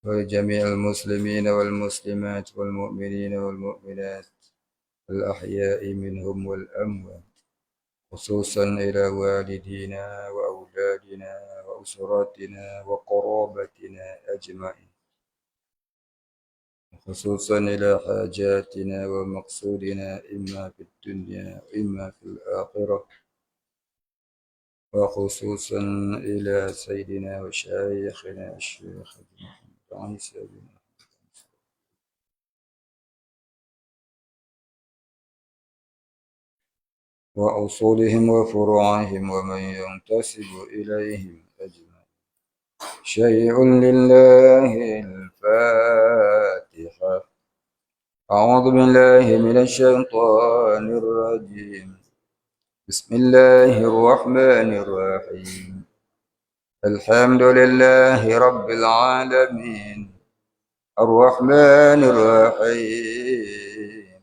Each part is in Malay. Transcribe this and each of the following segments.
ولجميع المسلمين والمسلمات والمؤمنين والمؤمنات الأحياء منهم والأموات، خصوصا إلى والدينا وأولادنا وأسراتنا وقرابتنا أجمعين، خصوصا إلى حاجاتنا ومقصودنا إما في الدنيا وإما في الآخرة، وخصوصا إلى سيدنا وشيخنا الشيخ محمد عيسى بن وأصولهم وفروعهم ومن ينتسب إليهم أجمعين. شيء لله الفاتحة. أعوذ بالله من الشيطان الرجيم. بسم الله الرحمن الرحيم. الحمد لله رب العالمين الرحمن الرحيم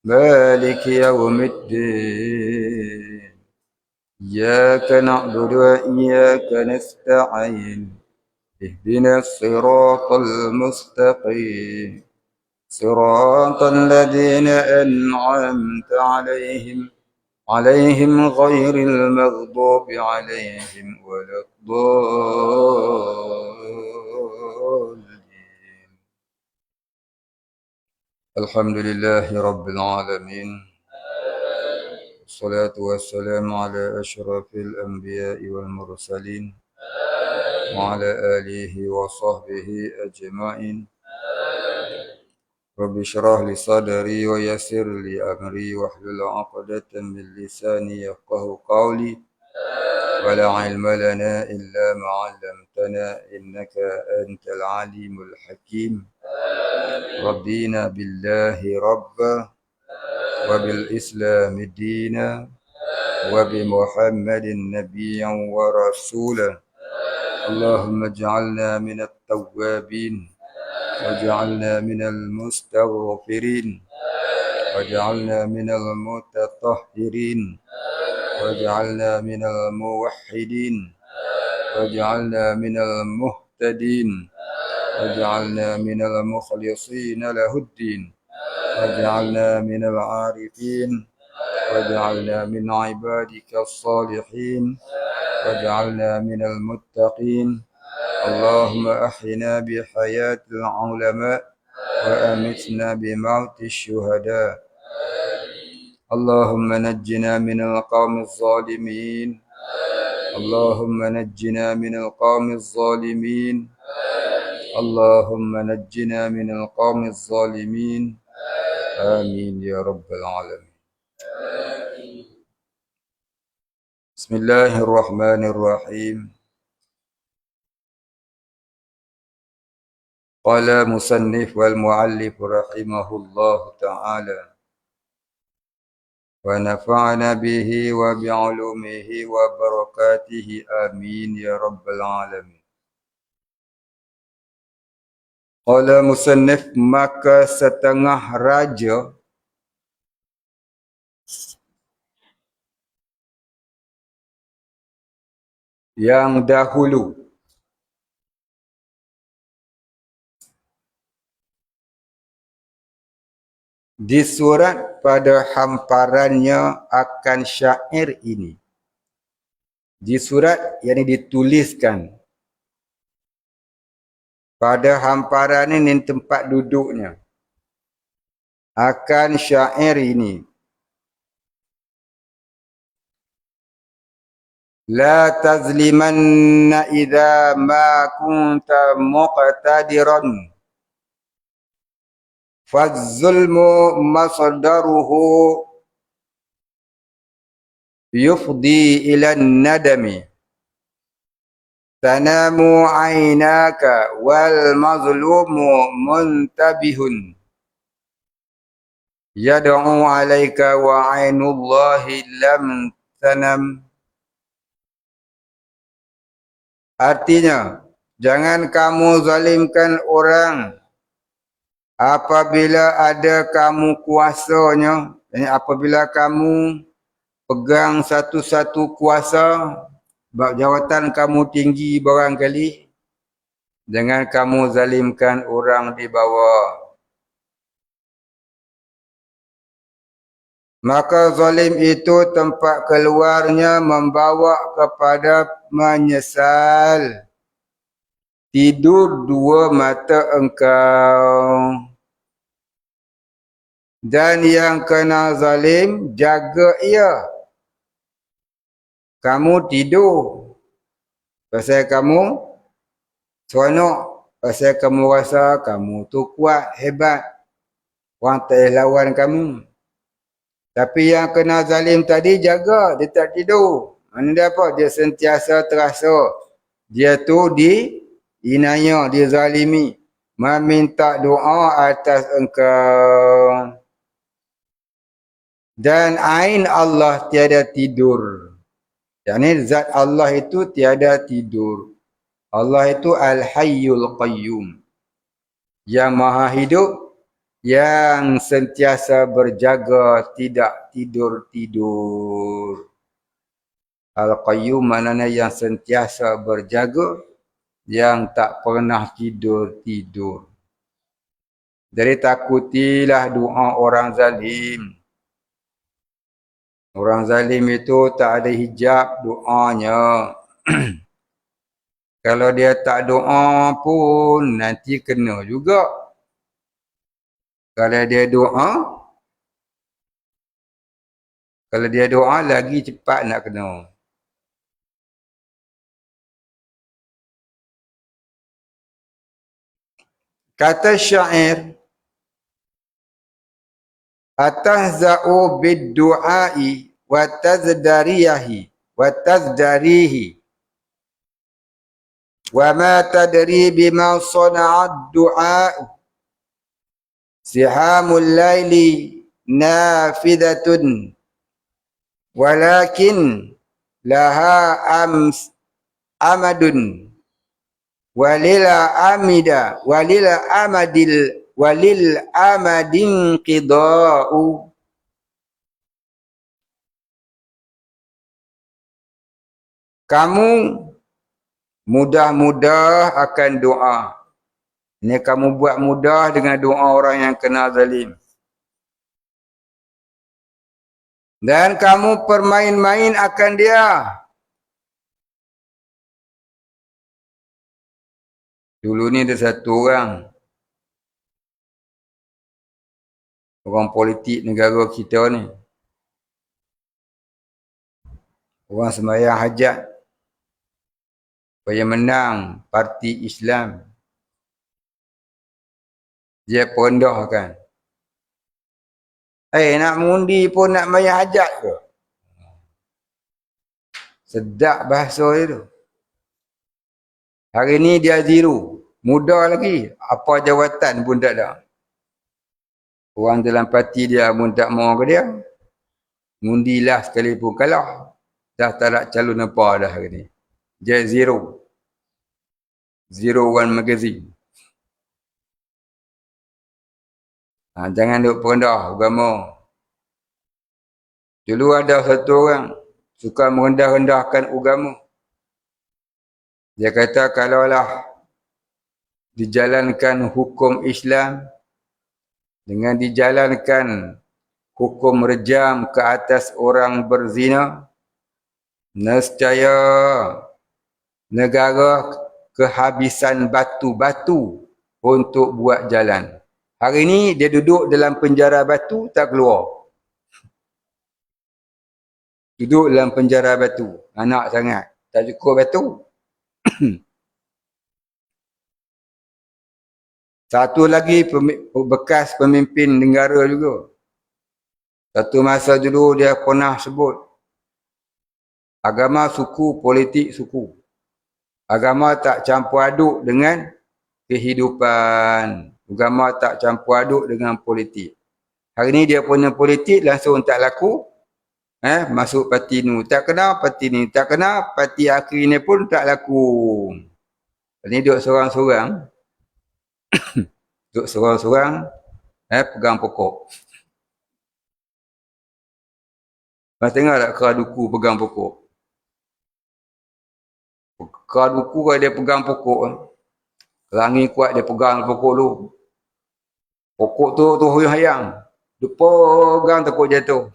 مالك يوم الدين إياك نعبد وإياك نستعين اهدنا الصراط المستقيم صراط الذين أنعمت عليهم غير المغضوب عليهم ولا الضالين. الحمد لله رب العالمين، والصلاة والسلام على أشرف الأنبياء والمرسلين وعلى آله وصحبه أجمعين. رب اشرح لي صدري ويسر لي أمري واحلل عقدة من لساني يفقه قولي، ولا علم لنا إلا ما علمتنا إنك أنت العليم الحكيم. رضينا بالله ربا وبالإسلام دينا وبمحمد نبيا ورسولا. اللهم اجعلنا من التوابين واجعلنا من المستغفرين واجعلنا من المتطهرين واجعلنا من الموحدين واجعلنا من المهتدين واجعلنا من المخلصين له الدين واجعلنا من العارفين واجعلنا من عبادك الصالحين واجعلنا من المتقين. اللهم أحينا بحياة العلماء وأمتنا بموت الشهداء. اللهم نجنا من القوم الظالمين اللهم نجنا من القوم الظالمين اللهم نجنا من القوم الظالمين. آمين يا رب العالمين. بسم الله الرحمن الرحيم. قال مصنف والمؤلف رحمه الله تعالى: ونفعنا به وبعلومه وبركاته آمين يا رب العالمين. Qala musannif, maka setengah raja yang dahulu disurat pada hamparannya akan syair ini. Disurat yang dituliskan pada hamparan ini tempat duduknya akan syair ini. La tazlimanna idza ma kunta muqtadiran faz-zulmu masdaruhu yufdi ila an-nadami tanamu aynaka wal mazlumu muntabihun yad'u alayka wa aynullahi lam tanam. Artinya, jangan kamu zalimkan orang apabila ada kamu kuasanya, apabila kamu pegang satu-satu kuasa, jawatan kamu tinggi barangkali, Jangan kamu zalimkan orang di bawah. Maka zalim itu tempat keluarnya membawa kepada menyesal. Tidur dua mata engkau. Dan yang kena zalim, jaga ia. Kamu tidur. Pasal kamu seronok. Pasal kamu rasa kamu tu kuat, hebat. Orang tak boleh lawan kamu. Tapi yang kena zalim tadi, jaga. Dia tak tidur. Mana dia apa? Dia sentiasa terasa. Dia tu inaya, dizalimi. Meminta doa atas engkau. Dan ain Allah tiada tidur. Yang ni zat Allah itu tiada tidur. Allah itu Al-Hayyul Qayyum. Yang maha hidup, yang sentiasa berjaga, tidak tidur-tidur. Al-Qayyum maknanya yang sentiasa berjaga, yang tak pernah tidur-tidur. Jadi takutilah doa orang zalim. Orang zalim itu tak ada hijab doanya. Kalau dia tak doa pun nanti kena juga. Kalau dia doa lagi cepat nak kena. Kata syair, atahza'u bid-du'ai wa tazdarihi wa ma tadri bima sana'ad du'a'u sihamul laili nafidatun walakin laha amadun walil amadin qida'u. Kamu mudah-mudah akan doa. Ini kamu buat mudah dengan doa orang yang kena zalim. Dan kamu permain-main akan dia. Dulu ni ada satu orang politik negara kita ni. Orang sembahyang hajat supaya menang parti Islam. Dia pondahkan. Nak mengundi pun nak sembahyang hajat ke? Sedap bahasa dia tu. Hari ni dia zero. Muda lagi. Apa jawatan pun tak ada. Orang dalam parti dia pun tak mahu ke dia. Ngundilah sekalipun kalah. Dah tak ada calon apa dah hari ni. Dia zero. 01 magazine. Jangan duk perendah agama. Dulu ada satu orang suka merendah-rendahkan agama. Dia kata kalaulah dijalankan hukum Islam dengan dijalankan hukum rejam ke atas orang berzina, nescaya negara kehabisan batu-batu untuk buat jalan. Hari ni dia duduk dalam penjara batu, tak keluar. Duduk dalam penjara batu. Anak sangat. Tak cukup batu. Satu lagi bekas pemimpin negara juga. Satu masa dulu dia pernah sebut, agama suku, politik suku. Agama tak campur aduk dengan kehidupan. Agama tak campur aduk dengan politik. Hari ni dia punya politik langsung tak laku. Masuk parti ni. Tak kena parti ni. Tak kena parti akhir ni pun tak laku. Ni duduk seorang-seorang. Duduk seorang-seorang. Pegang pokok. Mas tengok tak keraduku pegang pokok? Keraduku kalau dia pegang pokok. Angin kuat dia pegang pokok tu. Pokok tu huyang-hayang. Dia pegang takut jatuh.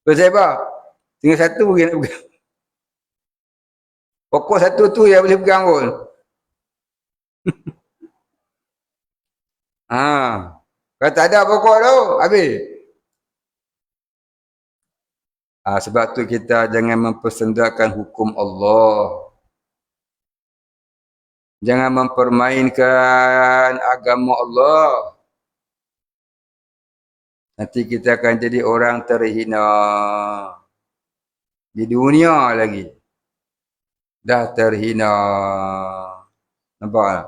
Pasal apa? Tinggal satu yang nak pegang. Pokok satu tu yang boleh pegang pun. Kalau tak ada pokok tu, habis. Sebab tu kita jangan mempersendakan hukum Allah. Jangan mempermainkan agama Allah. Nanti kita akan jadi orang terhina. Di dunia lagi. Dah terhina. Nampak tak?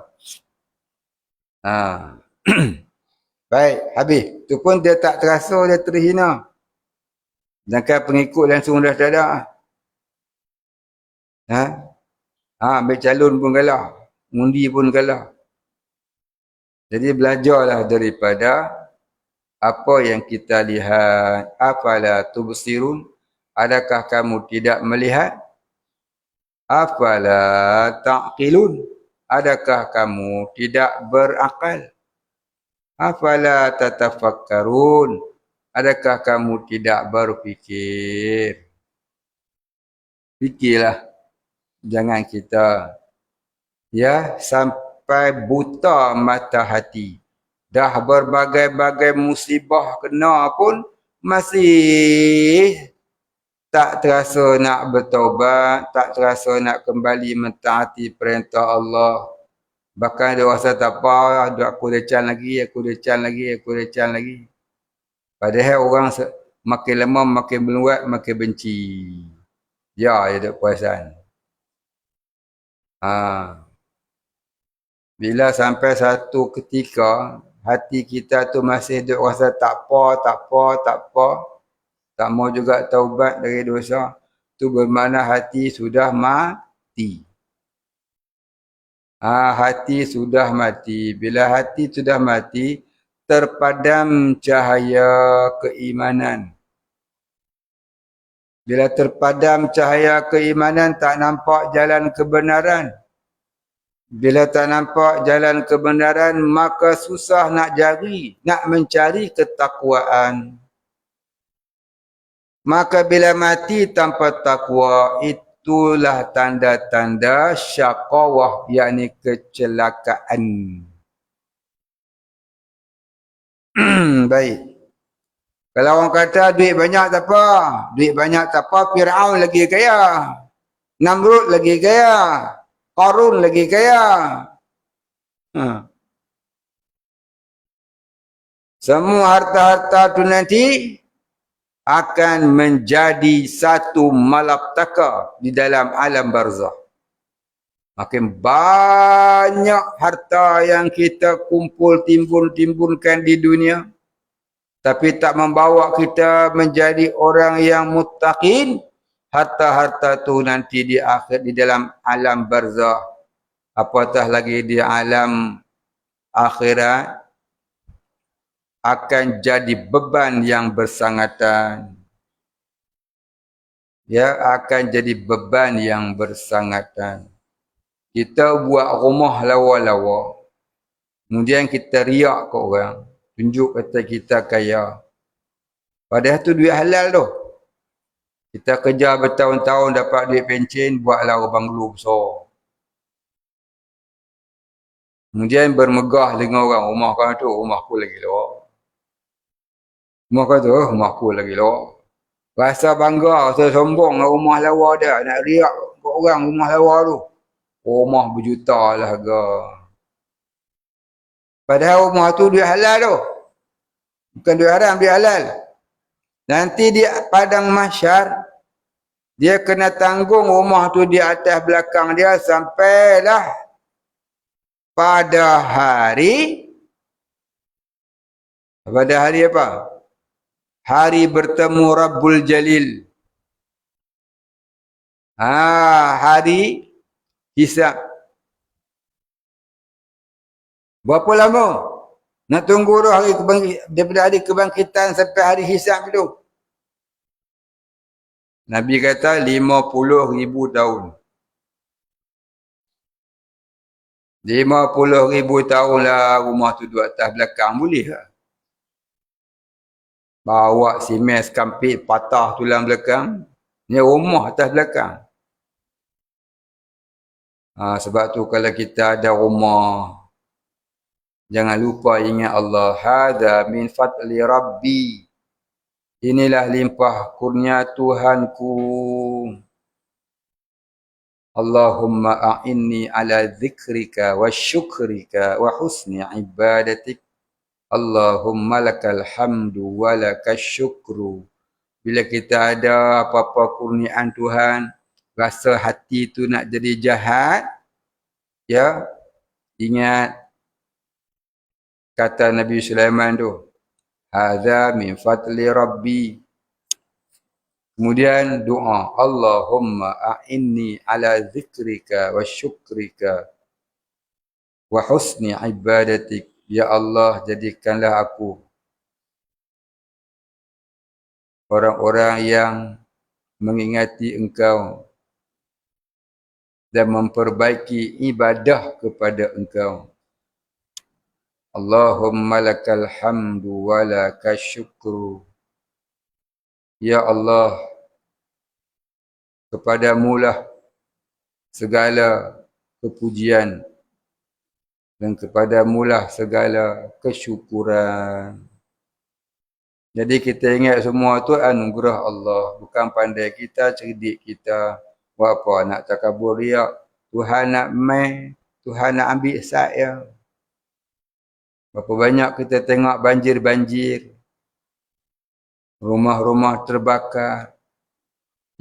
Baik, habis. Tu pun dia tak terasa dia terhina. Sedangkan pengikut langsung dah tak ada. Ambil calon pun kalah. Undi pun kalah. Jadi belajarlah daripada apa yang kita lihat. Afala tubsirun? Adakah kamu tidak melihat? Afala ta'qilun? Adakah kamu tidak berakal? Afala tatafakkarun? Adakah kamu tidak berfikir? Fikirlah. Jangan kita sampai buta mata hati. Dah berbagai-bagai musibah kena pun masih tak terasa nak bertaubat, tak terasa nak kembali mentaati perintah Allah. Bahkan dia rasa tak apa, aku lecan lagi. Padahal orang makin lama makin meluat, makin benci. Ya, dia ada perasan. Bila sampai satu ketika hati kita tu masih duk rasa tak apa, tak mau juga taubat dari dosa, tu bermakna hati sudah mati. Hati sudah mati. Bila hati sudah mati, terpadam cahaya keimanan. Bila terpadam cahaya keimanan, tak nampak jalan kebenaran. Bila tak nampak jalan kebenaran, maka susah nak mencari ketakwaan. Maka bila mati tanpa takwa, itulah tanda-tanda syaqawah, yakni kecelakaan. Baik. Kalau orang kata duit banyak tak apa. Duit banyak tak apa, Fir'aun lagi kaya. Namrud lagi kaya. Qarun lagi kaya. Semua harta-harta tu nanti akan menjadi satu malapetaka di dalam alam barzakh. Makin banyak harta yang kita timbulkan di dunia, tapi tak membawa kita menjadi orang yang muttaqin. Harta-harta tu nanti di akhir, di dalam alam barzakh, apatah lagi di alam akhirat, akan jadi beban yang bersangatan. Akan jadi beban yang bersangatan. Kita buat rumah lawa-lawa, kemudian kita riak ke orang, tunjuk kata kita kaya. Padahal tu duit halal tu. Kita kerja bertahun-tahun dapat duit pencen, buatlah banglo besar. Kemudian bermegah dengan orang, rumah kau tu, rumahku lagi lawa. Rumah kau tu, rumahku lagi lawa. Rasa bangga, rasa sombong dengan rumah lawa dia. Nak riak ke orang rumah lawa tu. Rumah berjuta lah harga. Padahal rumah tu duit halal tu. Bukan duit haram, duit halal. Nanti di padang mahsyar, dia kena tanggung rumah tu di atas belakang dia sampailah pada hari apa? Hari bertemu Rabbul Jalil. Hari hisab. Berapa lama nak tunggu tu daripada hari kebangkitan sampai hari hisab tu? Nabi kata 50,000 tahun. 50,000 tahun lah rumah tu duduk atas belakang, boleh tak? Bawa simen sekampit patah tulang belakang. Ni rumah atas belakang. Sebab tu kalau kita ada rumah, jangan lupa ingat Allah. Hadza min fadli Rabbi. Inilah limpah kurnia Tuhanku. Allahumma a'inni ala zikrika wa syukrika wa husni ibadatik. Allahumma lakal hamdu wa lakas syukru. Bila kita ada apa-apa kurniaan Tuhan, rasa hati tu nak jadi jahat, ya, ingat kata Nabi Sulaiman tu, hadza min fadli Rabbi. Kemudian doa, Allahumma a'inni ala zikrika wa syukrika wa husni ibadatik. Ya Allah, jadikanlah aku orang-orang yang mengingati Engkau dan memperbaiki ibadah kepada Engkau. Allahumma lakal hamdu wa lakas syukru. Ya Allah, kepadamulah segala kepujian dan kepadamulah segala kesyukuran. Jadi kita ingat semua tu anugerah Allah. Bukan pandai kita, cerdik kita. Apa nak takabur riak. Tuhan nak main, Tuhan nak ambil saya. Berapa banyak kita tengok banjir-banjir. Rumah-rumah terbakar.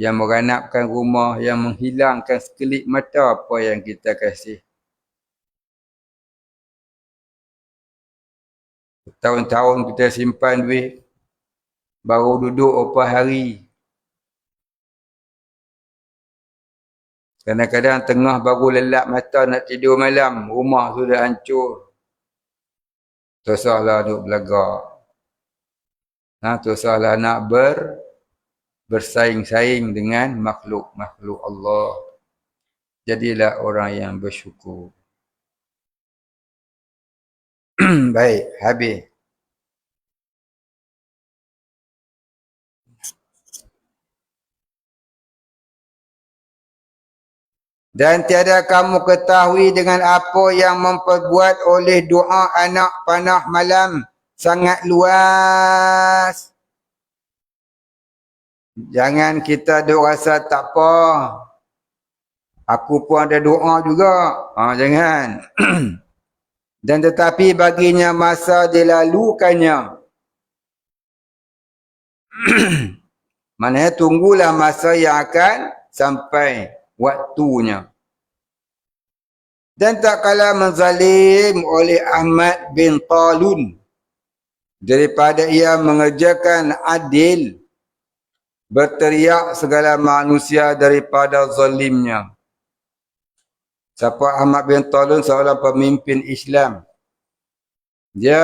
Yang meranapkan rumah, yang menghilangkan sekelip mata apa yang kita kasih. Tahun-tahun kita simpan duit, baru duduk berapa hari. Kadang-kadang tengah baru lelap mata nak tidur malam, rumah sudah hancur. Tersalah duduk belagak. Tersalah nak bersaing-saing dengan makhluk-makhluk Allah. Jadilah orang yang bersyukur. Baik, habis. Dan tiada kamu ketahui dengan apa yang memperbuat oleh doa anak panah malam sangat luas. Jangan kita duk rasa tak apa. Aku pun ada doa juga. Jangan. Dan tetapi baginya masa dilalukannya. Maknanya tunggulah masa yang akan sampai waktunya. Dan tak kalah menzalim oleh Ahmad bin Talun daripada ia mengerjakan adil, berteriak segala manusia daripada zalimnya. Siapa Ahmad bin Talun? Seorang pemimpin Islam. Dia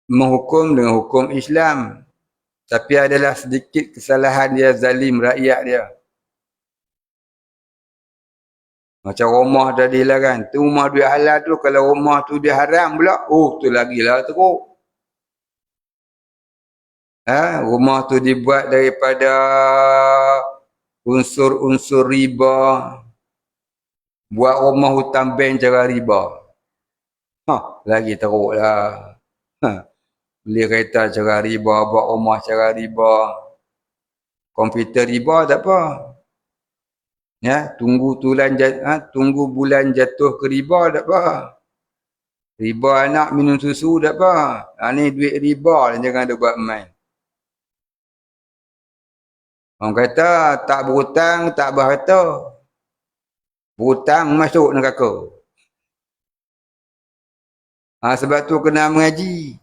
menghukum dengan hukum Islam, tapi adalah sedikit kesalahan dia zalim rakyat dia. Macam rumah tadi lah kan. Tu rumah duit halal tu, kalau rumah tu dia haram pula, tu lagilah teruk. Rumah tu dibuat daripada unsur-unsur riba. Buat rumah hutang bank cara riba. Lagi teruk lah. Beli kereta cara riba, buat rumah cara riba. Komputer riba tak apa. Ya, tunggu bulan jatuh ke riba tak apa. Riba anak minum susu tak apa. Ni duit riba, jangan ada buat main. Orang kata tak berhutang, tak berharta. Berhutang masuk neraka. Sebab tu kena mengaji.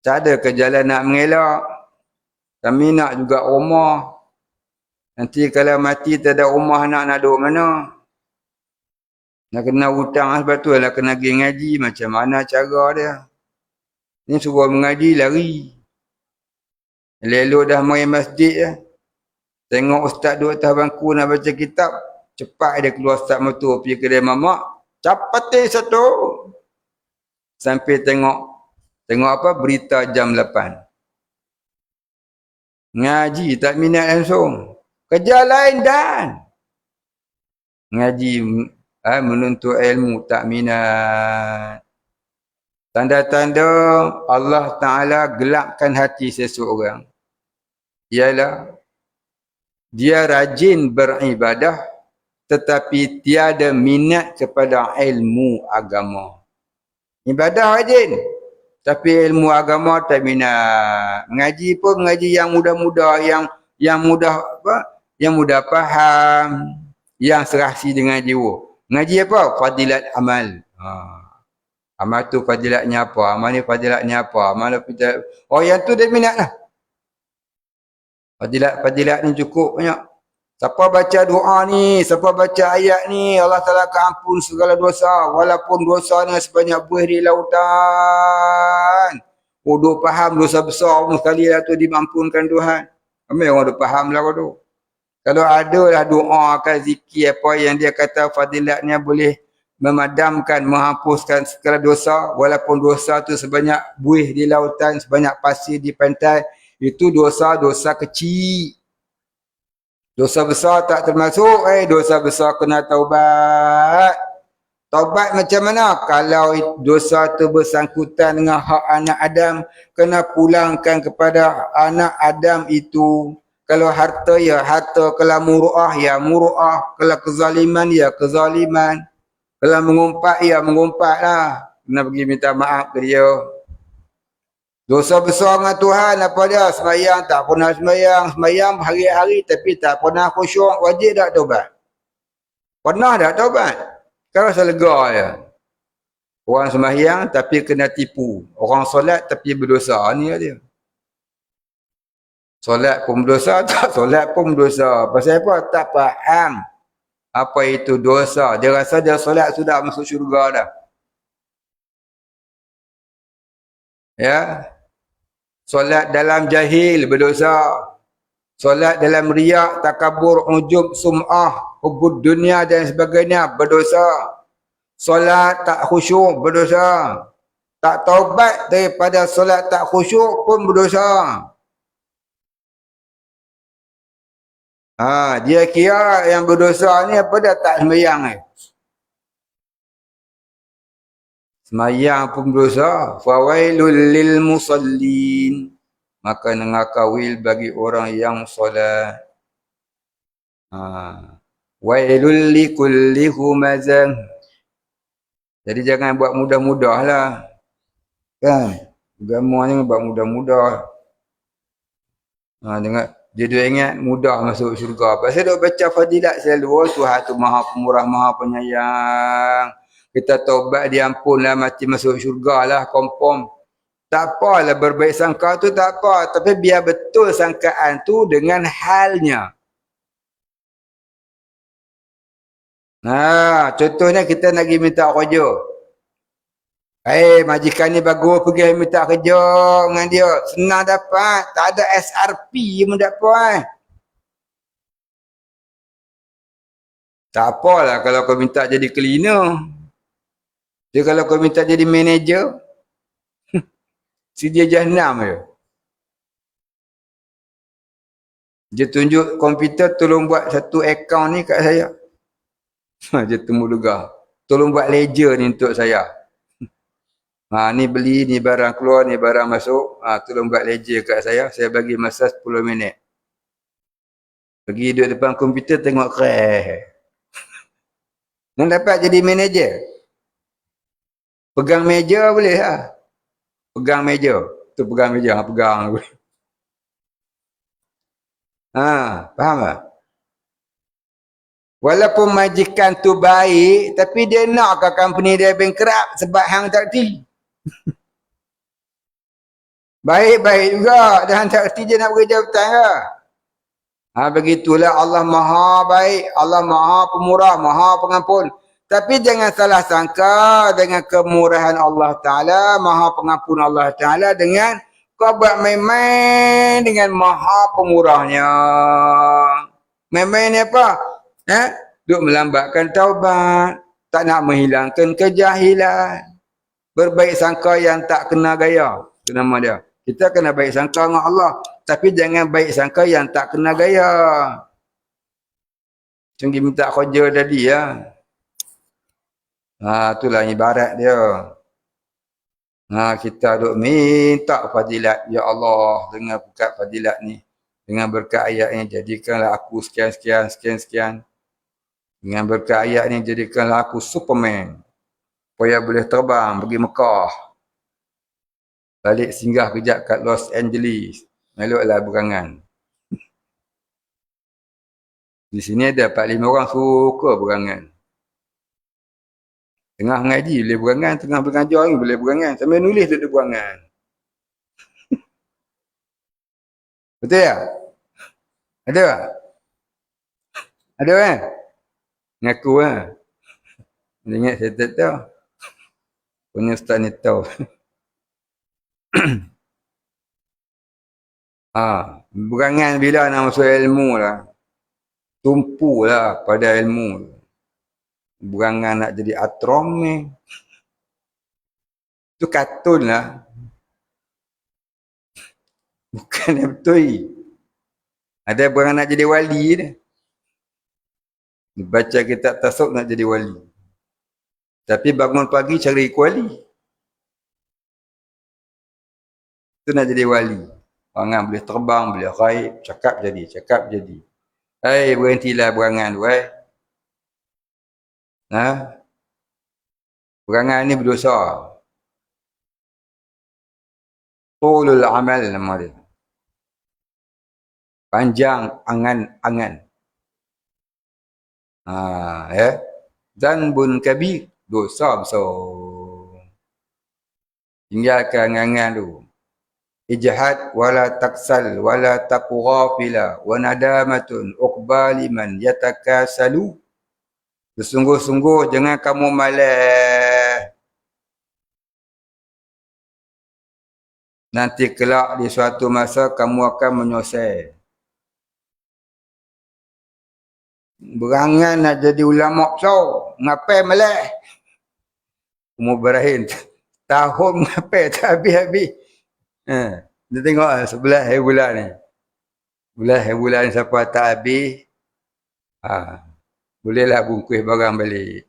Tak ada ke jalan nak mengelak. Kami nak juga rumah. Nanti kalau mati tak ada rumah nak duduk mana. Nak kena hutang, sebab tu lah kena pergi ngaji. Macam mana cara dia. Ni suruh mengaji lari. Elok dah mari masjid ya. Tengok ustaz duduk atas bangku nak baca kitab. Cepat dia keluar start motor pergi kedai mamak. Capati satu. Sampai tengok apa berita jam 8. Ngaji tak minat langsung. Kerja lain dan ngaji menuntut ilmu tak minat. Tanda-tanda Allah Ta'ala gelapkan hati seseorang ialah dia rajin beribadah tetapi tiada minat kepada ilmu agama. Ibadah rajin tapi ilmu agama tak minat. Mengaji pun mengaji yang mudah-mudah, yang mudah yang mudah faham, yang serasi dengan jiwa. Mengaji apa? Fadilat amal. Amal tu fadilatnya apa? Amal ni fadilatnya apa? Amal fadilat. Oh yang tu dia minat lah. Fadilat ni cukup banyak. Siapa baca doa ni, siapa baca ayat ni, Allah Ta'ala akan ampun segala dosa. Walaupun dosanya sebanyak buih di lautan. Oh, duk faham dosa besar pun sekali lah tu dimampunkan Tuhan. Ramai orang duk faham lah tu. Kalau ada lah doa, kan zikir apa yang dia kata fadilatnya boleh memadamkan, menghapuskan segala dosa. Walaupun dosa tu sebanyak buih di lautan, sebanyak pasir di pantai. Itu dosa-dosa kecil. Dosa besar tak termasuk. Dosa besar kena taubat. Taubat macam mana? Kalau dosa tu bersangkutan dengan hak anak Adam, kena pulangkan kepada anak Adam itu. Kalau harta, ya harta. Kalau muru'ah, ya muru'ah. Kalau kezaliman, ya kezaliman. Kalau mengumpat, ya mengumpat lah. Kena pergi minta maaf ke dia. Dosa besar dengan Tuhan apa dia? Semayang tak pernah semayang. Semayang hari-hari tapi tak pernah khusyuk. Wajib tak taubat? Pernah tak taubat? Sekarang saya lega je. Orang semayang tapi kena tipu. Orang solat tapi berdosa. Ni dia. Solat pun berdosa, tak solat pun berdosa. Pasal apa? Tak faham apa itu dosa. Dia rasa dia solat sudah masuk syurga dah. Ya. Solat dalam jahil berdosa. Solat dalam riak, takabur, ujub, sum'ah, hubud dunia dan sebagainya berdosa. Solat tak khusyuk berdosa. Tak taubat daripada solat tak khusyuk pun berdosa. Dia kira yang berdosa ni apa dah tak sembahyang ni. Semayang pun berdosa. Fawailul lil musallin. Maka nengakawil bagi orang yang solat. Wailul likulli humazah. Jadi jangan buat mudah-mudah lah. Kan? Agama ni buat mudah-mudah. Dia ingat mudah masuk syurga. Pasal dia baca fadilat selalu. Oh, Tuhan tu maha pemurah, maha penyayang. Kita taubat diampun lah, mati masuk syurga lah, confirm. Tak apalah berbaik sangka tu tak apa. Tapi biar betul sangkaan tu dengan halnya. Contohnya kita nak pergi minta kerja. Majikan ni bagus pergi minta kerja dengan dia. Senang dapat. Tak ada SRP pun dapat. Tak apalah kalau kau minta jadi cleaner. Dia kalau kau minta jadi manager, si dia jahanam je. Dia tunjuk komputer, tolong buat satu akaun ni kat saya. Dia temu lega. Tolong buat ledger ni untuk saya. Ni beli, ni barang keluar, ni barang masuk. Tolong buat ledger kat saya. Saya bagi masa 10 minit. Pergi duduk depan komputer tengok crash. Nak dapat jadi manager. Pegang meja boleh lah. Pegang meja. Tu pegang meja. Pegang. Faham tak? Walaupun majikan tu baik, tapi dia nak ke company dia bankrupt sebab hang tak reti. Baik-baik juga. Dia hang tak reti je nak bekerja betul ke? Begitulah Allah maha baik. Allah maha pemurah, maha pengampun. Tapi jangan salah sangka dengan kemurahan Allah Ta'ala, maha pengampun Allah Ta'ala dengan kau buat main-main dengan maha pemurahnya. Main-main ni apa? Duk melambatkan taubat, tak nak menghilangkan kejahilan. Berbaik sangka yang tak kena gaya. Itu nama dia. Kita kena baik sangka dengan Allah. Tapi jangan baik sangka yang tak kena gaya. Cuma minta kerja tadi ya. Itulah ibarat dia. Kita duk minta fadilat. Ya Allah, dengan berkat fadilat ni. Dengan berkat ayat ni, jadikanlah aku sekian. Dengan berkat ayat ni, jadikanlah aku Superman. Supaya boleh terbang pergi Mekah. Balik singgah kejap kat Los Angeles. Meluklah berangan. Di sini ada 4-5 orang suka berangan. Tengah mengaji boleh berangan, tengah mengajar ni boleh berangan. Sambil nulis duduk berangan. Betul tak? Ada tak? Ada kan? Ngaku kan? Dia ingat saya tak tahu. Punya ustaz ni tahu. Berangan bila nak masuk ilmu lah. Tumpulah pada ilmu. Berangan nak jadi atrom ni. Itu kartun lah. Bukan yang betul. Ada berangan nak jadi wali ni. Baca kitab tasawuf nak jadi wali. Tapi bangun pagi cari kuali. Itu nak jadi wali. Berangan boleh terbang, boleh raib, cakap jadi. Berhentilah berangan tu Berangan ni berdosa. Tulul amal nama dia. Panjang angan-angan. Zanbun kabir, dosa besar. Tinggalkan angan tu. Ijhad wala taksal wala taqghafila wa nadamatun uqbali man yatakasalu. Bersungguh-sungguh jangan kamu malas. Nanti kelak di suatu masa kamu akan menyesal. Berangan nak jadi ulama besar. Ngapai malas? Umur berakhir. Tahun ngapai tak habis-habis. Dia tengok sebelah hari bulan ni. Belah hari bulan ni siapa tak habis. Bolehlah bungkus barang balik.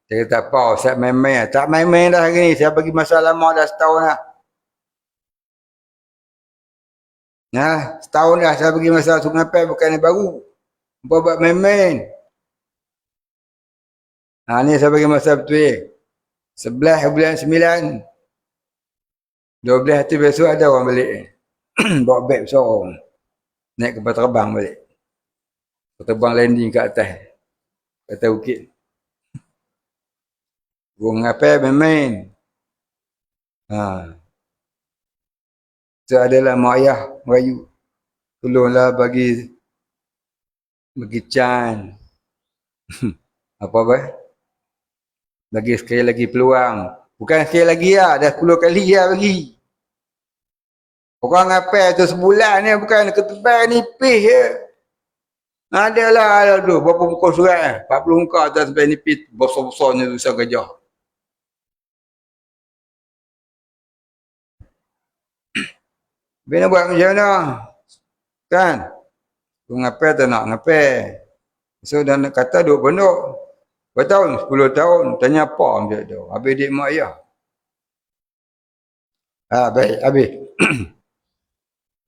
Dia kata apa, saya main-main. Tak main-main dah hari ni. Saya bagi masa lama dah setahun dah. Setahun dah saya bagi masa Sungai bukan yang baru. Buat main-main. Ni saya bagi masa betul. 11 bulan 9. 12 hati besok ada orang balik. Bawa beg besar. Naik kapal terbang balik. Terbang landing kat atas. Atas bukit. Burung apa main-main. So adalah mak ayah merayu. Tolonglah bagi can. Apa? Bagi sekali lagi peluang. Bukan sekali lagi lah. Dah 10 kali lah bagi. Orang apa tu sebulan ni bukan ketebal nipis je. Adalah tu berapa muka surat 40 muka atas sebab nipis besar-besarnya tulisan gajah. Bila buat macam mana? Kan? Tu ngapai tak nak ngapai. So dah nak kata duk pondok. Berapa tahun? 10 tahun. Tanya apa macam tu. Habis dik mak ayah. Baik. Habis.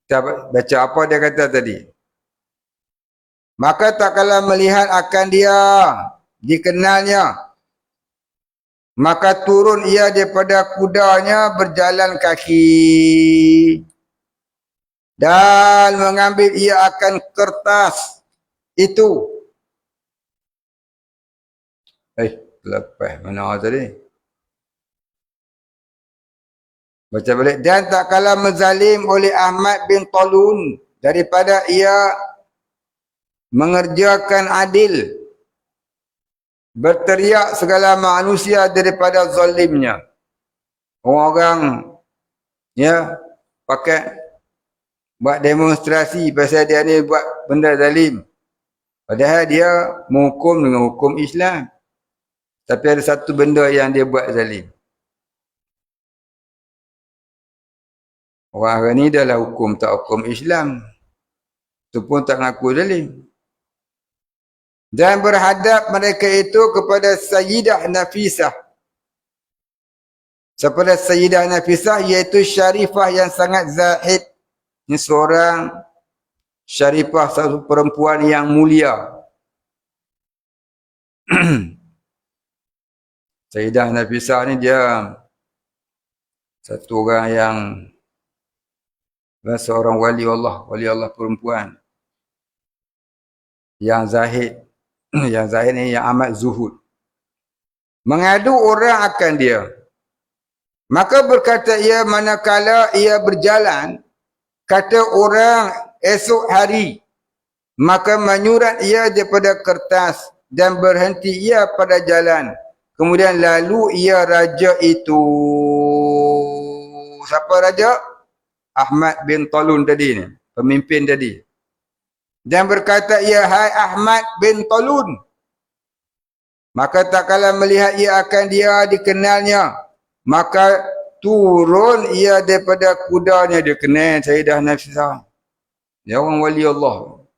Kita baca apa dia kata tadi. Maka tak kala melihat akan dia. Dikenalnya. Maka turun ia daripada kudanya berjalan kaki. Dan mengambil ia akan kertas itu. Lepas mana tadi? Baca balik. Dan tak kala menzalim oleh Ahmad bin Talun daripada ia mengerjakan adil. Berteriak segala manusia daripada zalimnya. Orang pakai buat demonstrasi pasal dia ni buat benda zalim. Padahal dia menghukum dengan hukum Islam. Tapi ada satu benda yang dia buat zalim. Orang ni dah lah hukum tak hukum Islam. Itu pun tak ngaku zalim. Dan berhadap mereka itu kepada Sayyidah Nafisah. Kepada Sayyidah Nafisah iaitu syarifah yang sangat zahid. Ini seorang syarifah, satu perempuan yang mulia. Sayyidah Nafisah ni dia satu orang yang seorang wali Allah perempuan yang zahid. Yang zahid ni yang amat zuhud. Mengadu orang akan dia. Maka berkata ia manakala ia berjalan, kata orang esok hari, maka menyurat ia daripada kertas dan berhenti ia pada jalan. Kemudian lalu ia raja itu. Siapa raja? Ahmad bin Talun tadi ni, pemimpin tadi. Dan berkata ia, hai Ahmad bin Talun. Maka tak kala melihat ia akan dia dikenalnya, maka turun ia daripada kudanya. Dia kenal Sayyidah Nafisah. Dia orang wali Allah.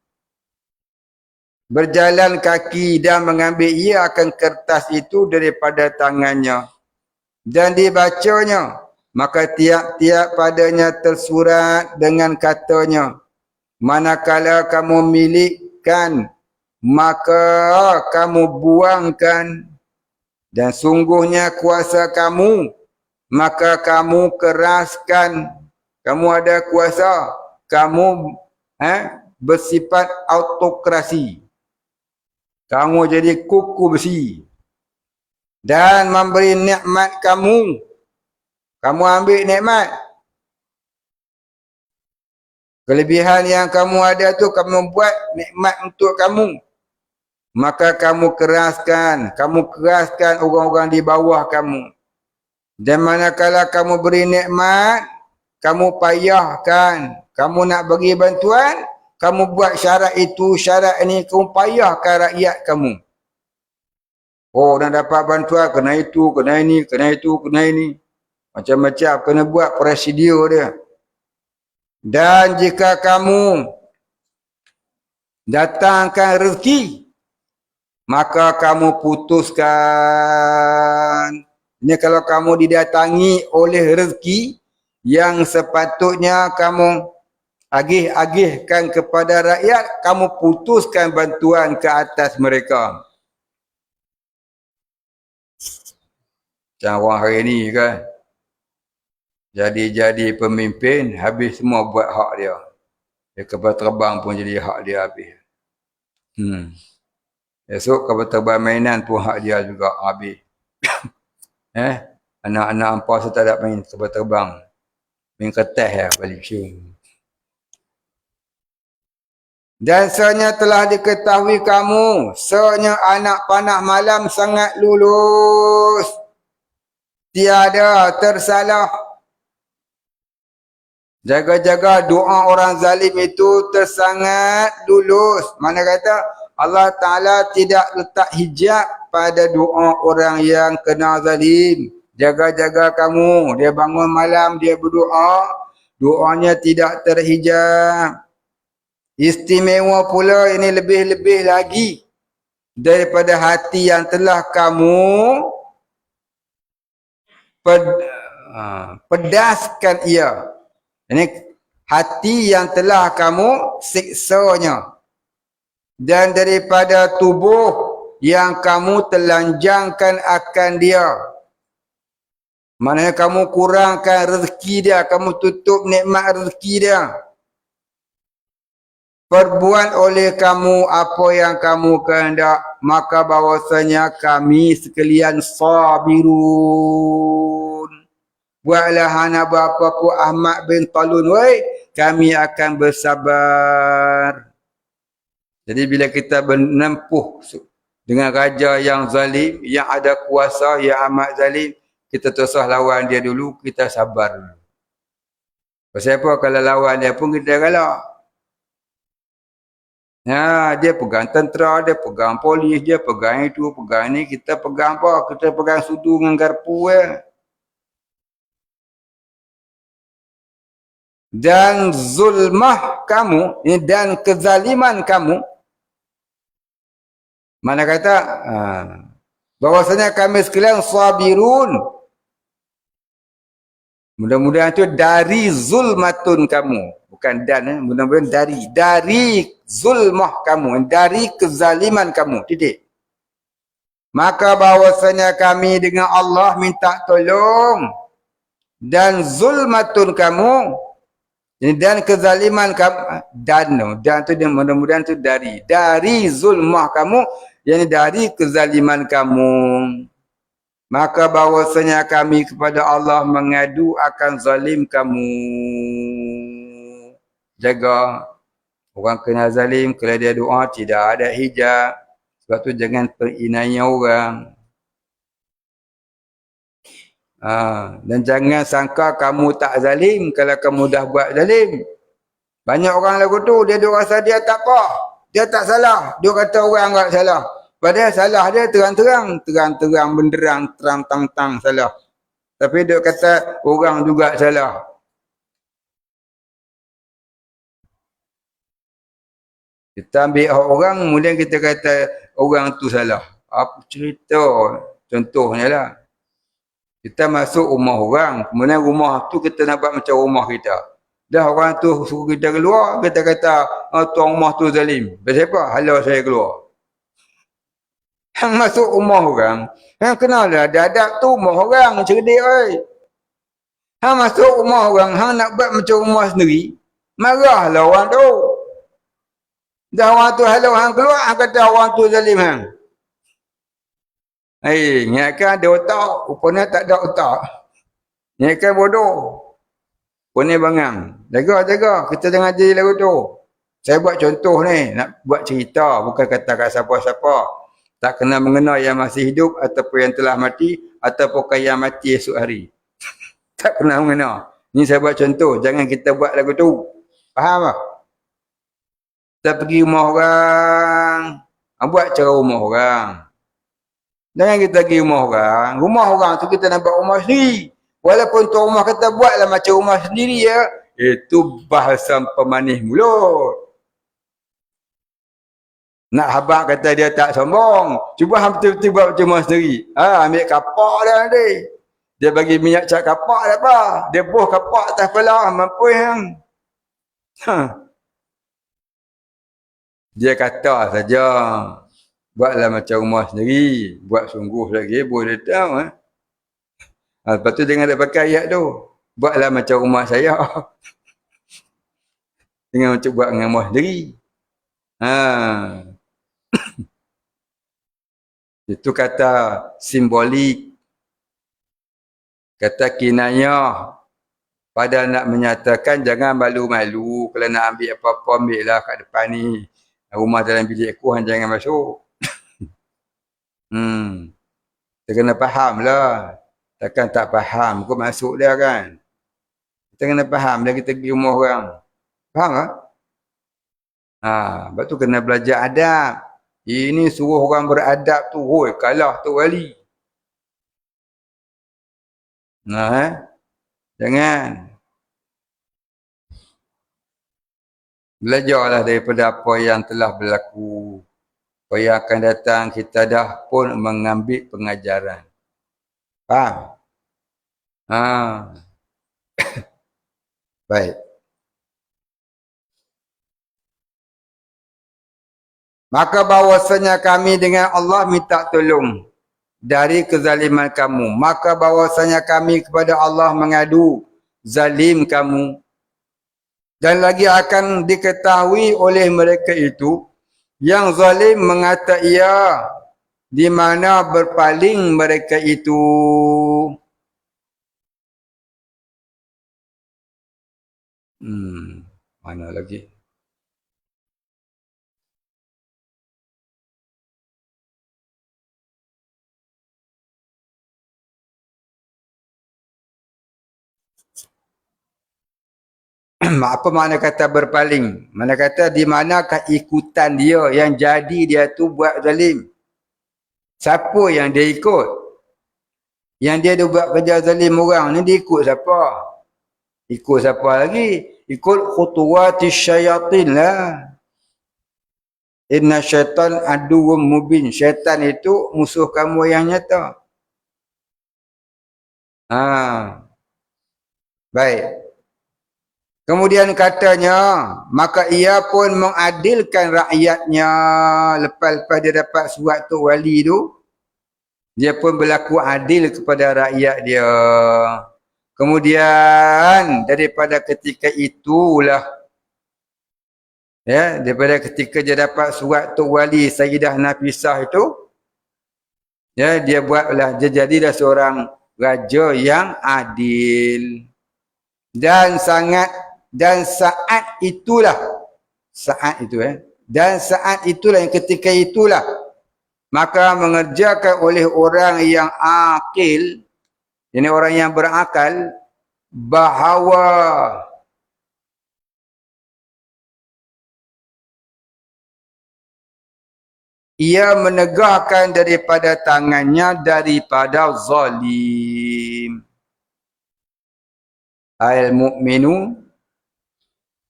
Berjalan kaki dan mengambil ia akan kertas itu daripada tangannya. Dan dibacanya. Maka tiap-tiap padanya tersurat dengan katanya, manakala kamu milikkan, maka kamu buangkan. Dan sungguhnya kuasa kamu, maka kamu keraskan. Kamu ada kuasa. Kamu bersifat autokrasi. Kamu jadi kuku besi. Dan memberi nikmat kamu. Kamu ambil nikmat. Kelebihan yang kamu ada tu kamu buat nikmat untuk kamu. Maka kamu keraskan. Kamu keraskan orang-orang di bawah kamu. Dan manakala kamu beri nikmat, kamu payahkan. Kamu nak bagi bantuan, kamu buat syarat itu, syarat ini, kamu payahkan rakyat kamu. Oh, nak dapat bantuan, kena itu, kena ini, kena itu, kena ini. Macam-macam, kena buat prosedur dia. Dan jika kamu datangkan rezeki, maka kamu putuskan. Ini kalau kamu didatangi oleh rezeki yang sepatutnya kamu agih-agihkan kepada rakyat, kamu putuskan bantuan ke atas mereka. Macam orang hari ni kan, jadi pemimpin, habis semua buat hak dia. Dia kapal terbang pun jadi hak dia habis. Esok kapal terbang mainan pun hak dia juga habis. Anak-anak ampau saya tak ada main kapal terbang. Main kertas ya balik syum. Dan sebenarnya telah diketahui kamu, sebenarnya anak panah malam sangat lulus. Tiada tersalah. Jaga-jaga doa orang zalim itu tersangat lulus. Mana kata Allah Ta'ala tidak letak hijab pada doa orang yang kena zalim. Jaga-jaga kamu. Dia bangun malam, dia berdoa. Doanya tidak terhijab. Istimewa pula ini lebih-lebih lagi daripada hati yang telah kamu pedaskan ia. Ini hati yang telah kamu siksanya. Dan daripada tubuh yang kamu telanjangkan akan dia. Maknanya kamu kurangkan rezeki dia, kamu tutup nikmat rezeki dia. Perbuat oleh kamu apa yang kamu kehendak, maka bahawasanya kami sekalian sabirun. Buatlah hana bapa-bapa Ahmad bin Talun, wei, kami akan bersabar. Jadi bila kita menempuh dengan raja yang zalim, yang ada kuasa, yang amat zalim, kita terusah lawan dia dulu, kita sabar. Pasal apa? Kalau lawan dia pun kita galak. Dia pegang tentera, dia pegang polis, dia pegang itu, pegang ni. Kita pegang apa? Kita pegang sudu dengan garpu Dan zulmah kamu, dan kezaliman kamu, mana kata, bahwasanya kami sekalian sabirun. Mudah-mudahan itu dari zulmatun kamu. Bukan dan, mudah-mudahan dari zulmah kamu, dari kezaliman kamu. Titik. Maka bahwasanya kami dengan Allah minta tolong. Dan zulmatun kamu, dan kezaliman kamu, dan tu mudah-mudahan tu dari zulmah kamu, yang dari kezaliman kamu. Maka bahwasanya kami kepada Allah mengadu akan zalim kamu. Jaga orang kena zalim, kalau dia doa tidak ada hijab. Sebab tu jangan perinaya orang. Dan jangan sangka kamu tak zalim kalau kamu dah buat zalim. Banyak orang lagu tu, dia rasa dia tak apa. Dia tak salah. Dia kata orang tak salah. Padahal salah dia terang-terang. Terang-terang, benderang, terang-tang-tang salah. Tapi dia kata orang juga salah. Kita ambil orang, kemudian kita kata orang tu salah. Apa cerita? Contohnya lah. Kita masuk rumah orang, kemudian rumah tu kita nak buat macam rumah kita. Dah orang tu suruh kita keluar, kita kata, tuan rumah tu zalim. Pasal apa? Halau saya keluar. Hang masuk rumah orang, hang kenal dah, ada adab tu rumah orang, cerdik oi. Hang masuk rumah orang, hang nak buat macam rumah sendiri, marahlah orang tu. Dah orang tu halau hang keluar, hang kata orang tu zalim hang. Ingatkan ada otak, rupanya tak ada otak. Ingatkan bodoh. Rupanya bangang. Jaga, kita jangan jadi lagu tu. Saya buat contoh ni, nak buat cerita, bukan kata kat siapa-siapa. Tak kena mengenal yang masih hidup ataupun yang telah mati ataupun yang mati esok hari. Tak kena mengenal. Ni saya buat contoh, jangan kita buat lagu tu. Faham tak? Kita pergi rumah orang, buat cara rumah orang. Jangan kita pergi rumah orang tu kita nak buat rumah sendiri. Walaupun tu rumah kata buatlah macam rumah sendiri ya, itu bahasa pemanis mulut. Nak habaq kata dia tak sombong. Cuba hang betul-betul buat macam rumah sendiri. Ambil kapak dah nanti. Dia bagi minyak cat kapak tak apa. Dia buh kapak atas kepala. Mampu yang. Dia kata saja. Buatlah macam rumah sendiri. Buat sungguh lagi. Boleh tahu. Lepas tu jangan ada pakai ayat tu. Buatlah macam rumah saya. Dengan macam buat dengan rumah sendiri. Itu kata simbolik. Kata kinayah. Pada nak menyatakan jangan malu-malu. Kalau nak ambil apa-apa, ambil lah kat depan ni. Rumah dalam bilik aku, jangan masuk. Kita kena faham lah. Takkan tak faham, kau masuk dia kan. Kita kena faham dia, kita pergi rumah orang. Faham tak? Lepas tu kena belajar adab. Ini suruh orang beradab tu. Hoi, kalah tu wali. Jangan. Belajarlah daripada apa yang telah berlaku. Supaya akan datang kita dah pun mengambil pengajaran. Faham? Baik. Maka bahwasanya kami dengan Allah minta tolong dari kezaliman kamu. Maka bahwasanya kami kepada Allah mengadu zalim kamu. Dan lagi akan diketahui oleh mereka itu yang zalim mengata ia di mana berpaling mereka itu. Mana lagi? Apa makna kata berpaling? Mana kata di manakah ikutan dia yang jadi dia tu buat zalim? Siapa yang dia ikut? Yang dia ada buat kerja zalim orang ni dia ikut siapa? Ikut siapa lagi? Ikut khutuwati syayatin lah. Inna syaitan aduwwum mubin. Syaitan itu musuh kamu yang nyata. Baik. Kemudian katanya, maka ia pun mengadilkan rakyatnya. Lepas dia dapat surat tu wali tu, dia pun berlaku adil kepada rakyat dia. Kemudian daripada ketika itulah, ya, daripada ketika dia dapat surat tu wali Sayyidah Nafisah itu, ya, dia buatlah, dia jadilah seorang raja yang adil. Dan saat itulah dan saat itulah yang ketika itulah maka mengerjakan oleh orang yang akil, ini orang yang berakal, bahawa ia menegakkan daripada tangannya daripada zalim. Al-mu'minu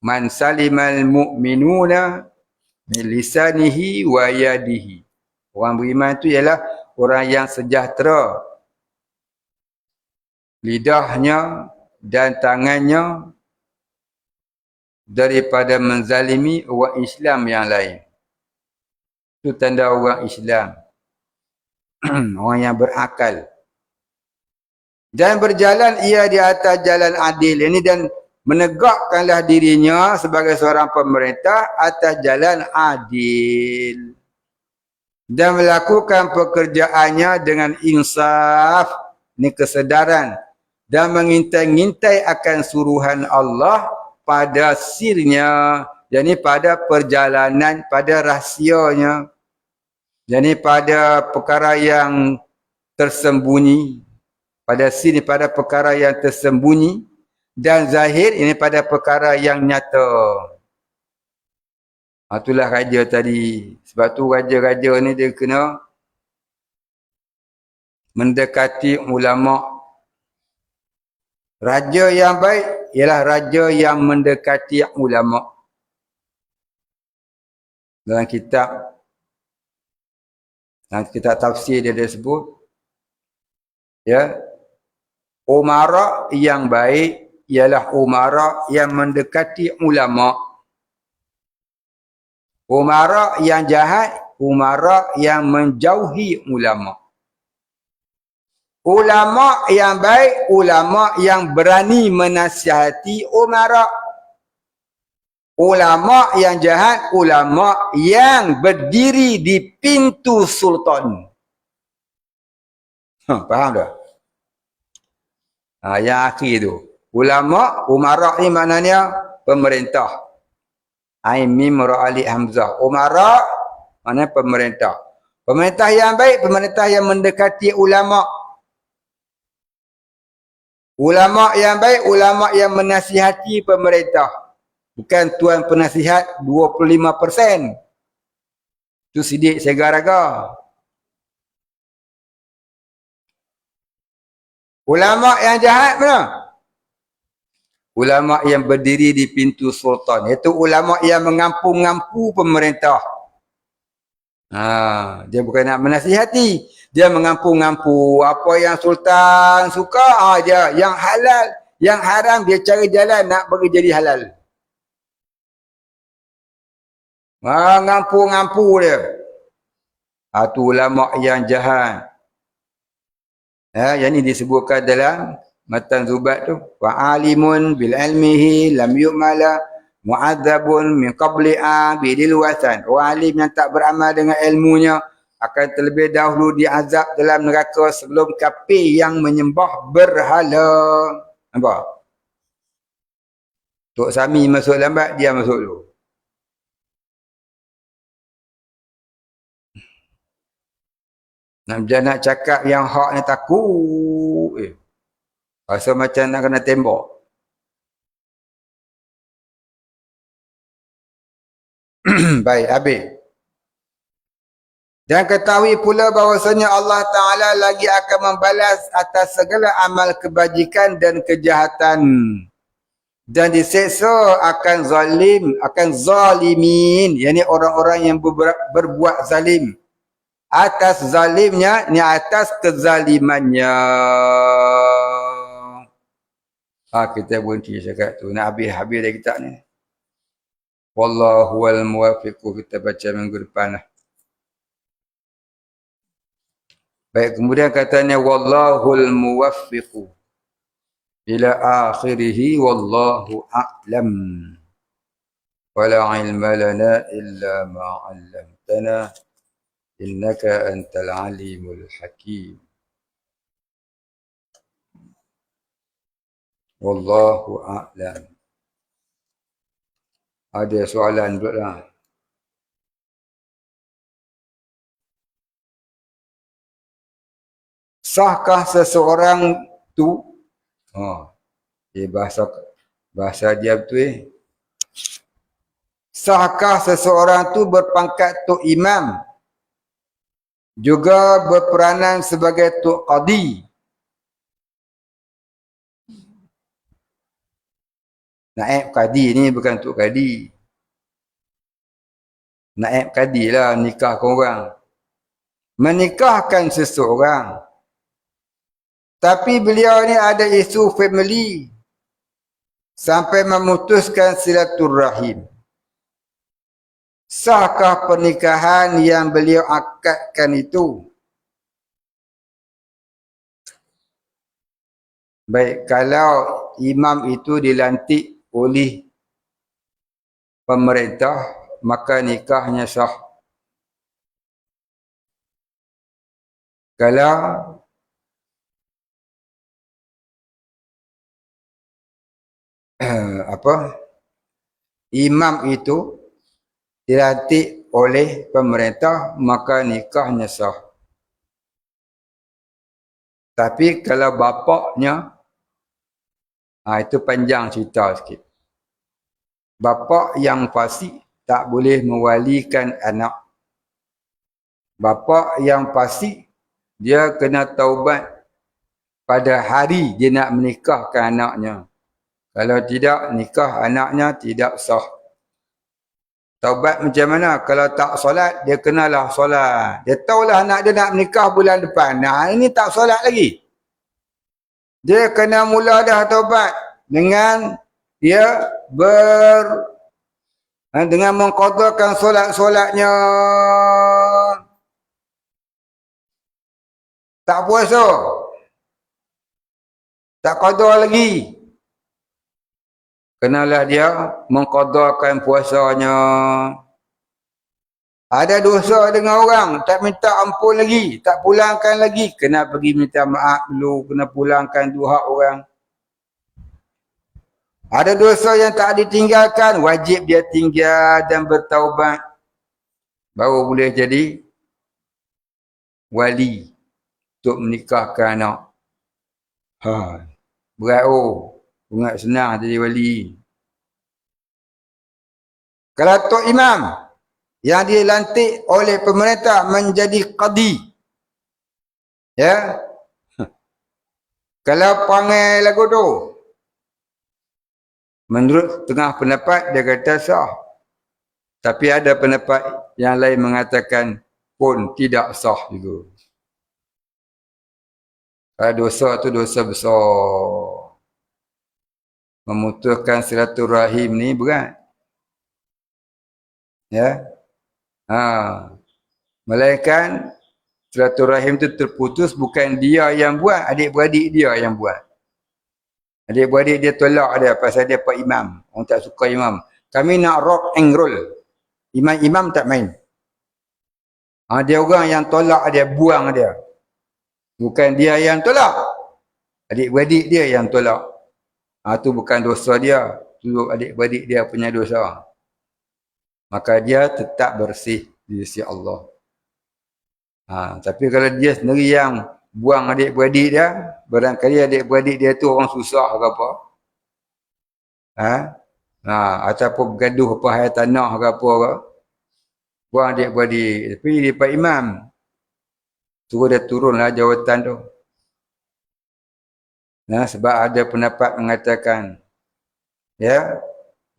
man salimal mu'minuna min lisanihi wa yadihi. Orang beriman itu ialah orang yang sejahtera lidahnya dan tangannya daripada menzalimi orang Islam yang lain. Itu tanda orang Islam. Orang yang berakal. Dan berjalan ia di atas jalan adil ini, dan menegakkanlah dirinya sebagai seorang pemerintah atas jalan adil. Dan melakukan pekerjaannya dengan insaf, ini kesedaran. Dan mengintai-ngintai akan suruhan Allah pada sirnya, yakni pada perjalanan, pada rahsianya. Yakni pada perkara yang tersembunyi. Pada sini pada perkara yang tersembunyi, dan zahir ini pada perkara yang nyata. Itulah raja tadi. Sebab tu raja-raja ni dia kena mendekati ulama. Raja yang baik ialah raja yang mendekati ulama. Dalam kitab tafsir dia sebut, ya, umara yang baik ialah umara yang mendekati ulama. Umara yang jahat, umara yang menjauhi ulama. Ulama yang baik, ulama yang berani menasihati umara. Ulama yang jahat, ulama yang berdiri di pintu sultan. Faham tak? Yang akhir tu. Ulama, umara ni maknanya pemerintah. Ain mim ra alif hamzah. Umara maknanya pemerintah. Pemerintah yang baik, pemerintah yang mendekati ulama. Ulama yang baik, ulama yang menasihati pemerintah. Bukan tuan penasihat 25%. Itu sidik segar-agar. Ulama yang jahat mana? Ulama yang berdiri di pintu sultan. Iaitu ulama yang mengampu-ngampu pemerintah. Dia bukan nak menasihati. Dia mengampu-ngampu. Apa yang sultan suka, dia. Yang halal, yang haram, dia cari jalan nak bagi jadi halal. Ngampu-ngampu dia. Itu ulama yang jahat. Yang ini disebutkan dalam Matan Zubat tu. Wa alimun bil ilmihi lam yu'mala mu'adzabun min qabli abidil wasan. Orang alim yang tak beramal dengan ilmunya akan terlebih dahulu diazab dalam neraka sebelum kafir yang menyembah berhala. Nampak? Tok Sami masuk lambat, dia masuk dulu. Nak cakap yang hak ni takut. Rasa macam nak kena tembak. Baik, habis. Dan ketahui pula bahawasanya Allah Ta'ala lagi akan membalas atas segala amal kebajikan dan kejahatan. Dan diseksa akan zalim, akan zalimin. Yang orang-orang yang berbuat zalim. Atas zalimnya, ni atas kezalimannya. Kita berhenti cakap tu. Nak habis dah kitab ni. Wallahu wal muwafiqu, kita baca minggu depan lah. Baik, kemudian katanya wallahul muwaffiqu ila akhirih wallahu a'lam. Wala ilma lana illa ma 'allamtana innaka antal alimul hakim. Wallahu a'lam. Ada soalan pula. Sahkah seseorang tu bahasa dia betul Sahkah seseorang tu berpangkat tok imam juga berperanan sebagai tok qadi? Naib qadi ni bukan tok qadi. Naib qadi lah nikahkan orang. Menikahkan seseorang. Tapi beliau ni ada isu family. Sampai memutuskan silaturrahim. Sahkah pernikahan yang beliau akadkan itu? Baik, kalau imam itu dilantik oleh pemerintah, maka nikahnya sah. Kalau imam itu dilantik oleh pemerintah, maka nikahnya sah. Tapi kalau bapaknya, itu panjang cerita sikit. Bapa yang fasik tak boleh mewalikan anak. Bapa yang fasik, dia kena taubat pada hari dia nak menikahkan anaknya. Kalau tidak, nikah anaknya tidak sah. Taubat macam mana? Kalau tak solat, dia kenalah solat. Dia tahulah anak dia nak menikah bulan depan. Nah, ini tak solat lagi. Dia kena mula dah taubat dengan dia dengan mengqadakan solat-solatnya. Tak puasa. Tak qada lagi. Kenalah dia mengqadakan puasanya. Ada dosa dengan orang, tak minta ampun lagi, tak pulangkan lagi, kena pergi minta maaf dulu, kena pulangkan dua hak orang. Ada dosa yang tak ditinggalkan, wajib dia tinggal dan bertaubat. Baru boleh jadi wali untuk menikahkan anak. Berat Ingat senang jadi wali. Kalau tok imam yang dilantik oleh pemerintah menjadi qadi. Ya. Kalau panggil lagu tu, menurut tengah pendapat dia kata sah. Tapi ada pendapat yang lain mengatakan pun tidak sah juga. Kalau dosa tu dosa besar. Memutuskan silaturahim ni berat. Ya. Melainkan silaturahim tu terputus bukan dia yang buat, adik-beradik dia yang buat. Adik-beradik dia tolak dia pasal dia pak imam. Orang tak suka imam. Kami nak rock and roll. Imam tak main. Dia orang yang tolak dia, buang dia. Bukan dia yang tolak. Adik-beradik dia yang tolak. Tu bukan dosa dia. Itu adik-beradik dia punya dosa. Maka dia tetap bersih di sisi Allah. Tapi kalau dia sendiri yang buang adik-beradik dia, barangkali adik-beradik dia tu orang susah ke apa. Ataupun bergaduh apa hal tanah ke apa ke. buang adik-beradik. Tapi dia Pak Imam, suruh dia turunlah jawatan tu. Nah, sebab ada pendapat mengatakan, ya,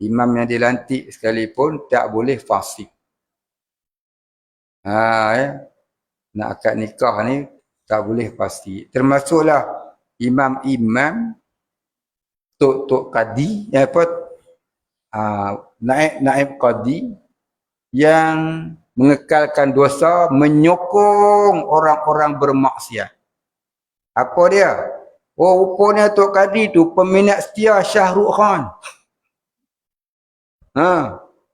imam yang dilantik sekalipun tak boleh fasik. Ya, nak akad nikah ni tak boleh fasik. Termasuklah imam-imam, tok kadi, naib kadi yang mengekalkan dosa, menyokong orang-orang bermaksiat. Apa dia? Oh, rupanya tok kadi tu peminat setia Shah Rukh Khan.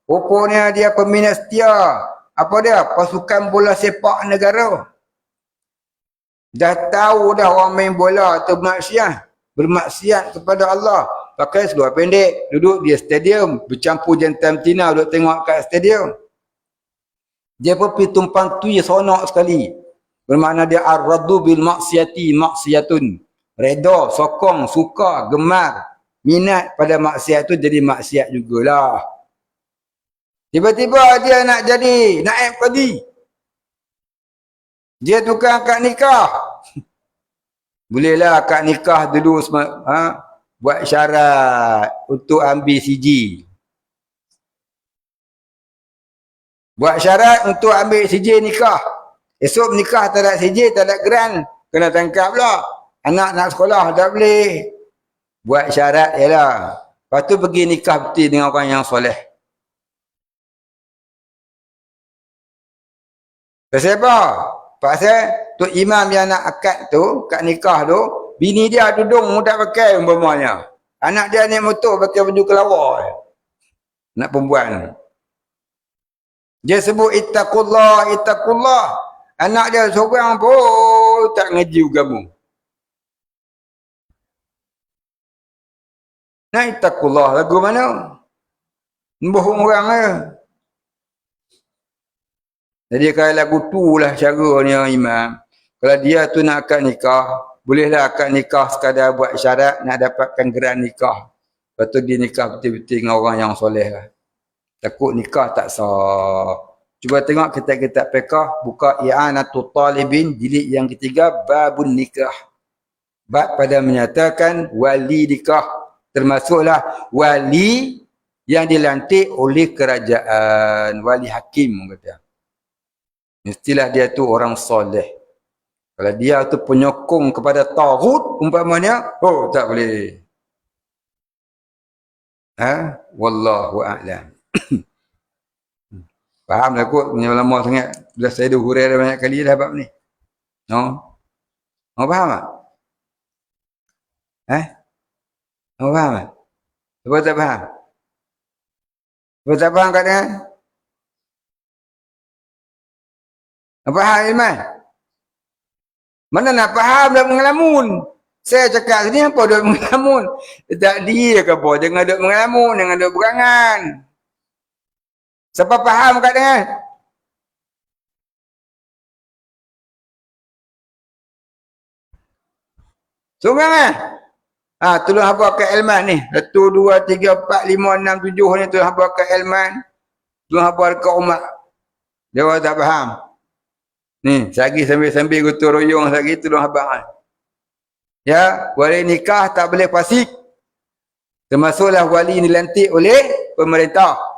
Rupanya dia peminat setia. Apa dia? Pasukan bola sepak negara. Dah tahu dah orang main bola tu bermaksiat kepada Allah. Pakai seluar pendek, duduk di stadium, bercampur jantan betina, duduk tengok kat stadium. Dia pergi tumpang tui sonok sekali. Bermakna dia ar-radu bil maksiati maksiatun. Reda, sokong, suka, gemar, minat pada maksiat tu jadi maksiat jugalah. Tiba-tiba dia nak jadi naib kadi. Dia tukar akad nikah. Bolehlah akad nikah dulu buat syarat untuk ambil CJ. Buat syarat untuk ambil CJ nikah. Esok nikah tak ada CJ, tak ada geran, kena tangkap pula. Anak nak sekolah tak boleh. Buat syarat ialah. Lepas tu pergi nikah betul dengan orang yang soleh. Pasal apa? Pasal tu imam yang nak akad tu, akad nikah tu, bini dia tudung tak pakai umpamanya. Anak dia naik motor pakai baju kelawar. Anak perempuan. Dia sebut ittaqullah, ittaqullah. Anak dia seorang pun tak ngaji agama. Nah, ittaqullah lagu mana? Bohong orang je. Jadi kalau lagu tu lah caranya imam. Kalau dia tu nak akad nikah, bolehlah akad nikah sekadar buat syarat nak dapatkan geran nikah. Lepas tu dia nikah betul-betul dengan orang yang soleh lah. Takut nikah tak sah. Cuba tengok kitab-kitab fiqh, buka I'anatul Talibin, jilid yang ketiga, babun nikah. Bab pada menyatakan wali nikah. Termasuklah wali yang dilantik oleh kerajaan, wali hakim kata. Mestilah dia tu orang soleh. Kalau dia tu penyokong kepada taghut umpamanya, oh tak boleh. Wallahu a'lam. Faham lah kot, punya lama sangat. Dah saya dah hurai dah banyak kali dah bab ni. No? Mau faham tak? Mau faham tak? Apa tak faham? Apa tak faham kat dia? Apa faham Ilman? Mana nak faham dah mengelamun? Saya cakap sini apa duk mengelamun? Tak dia ke apa? Jangan duk mengelamun, jangan duk berangan. Siapa faham kat dia? Seorang tolong haba kat Ilman ni. 1, 2, 3, 4, 5, 6, 7 ni tolong haba kat Ilman. Tolong haba kat Umar. Dia orang tak faham. Ni, sagi sambil-sambil gotong royong sagi tolong haba. Ya, wali nikah tak boleh fasik. Termasuklah wali dilantik oleh pemerintah.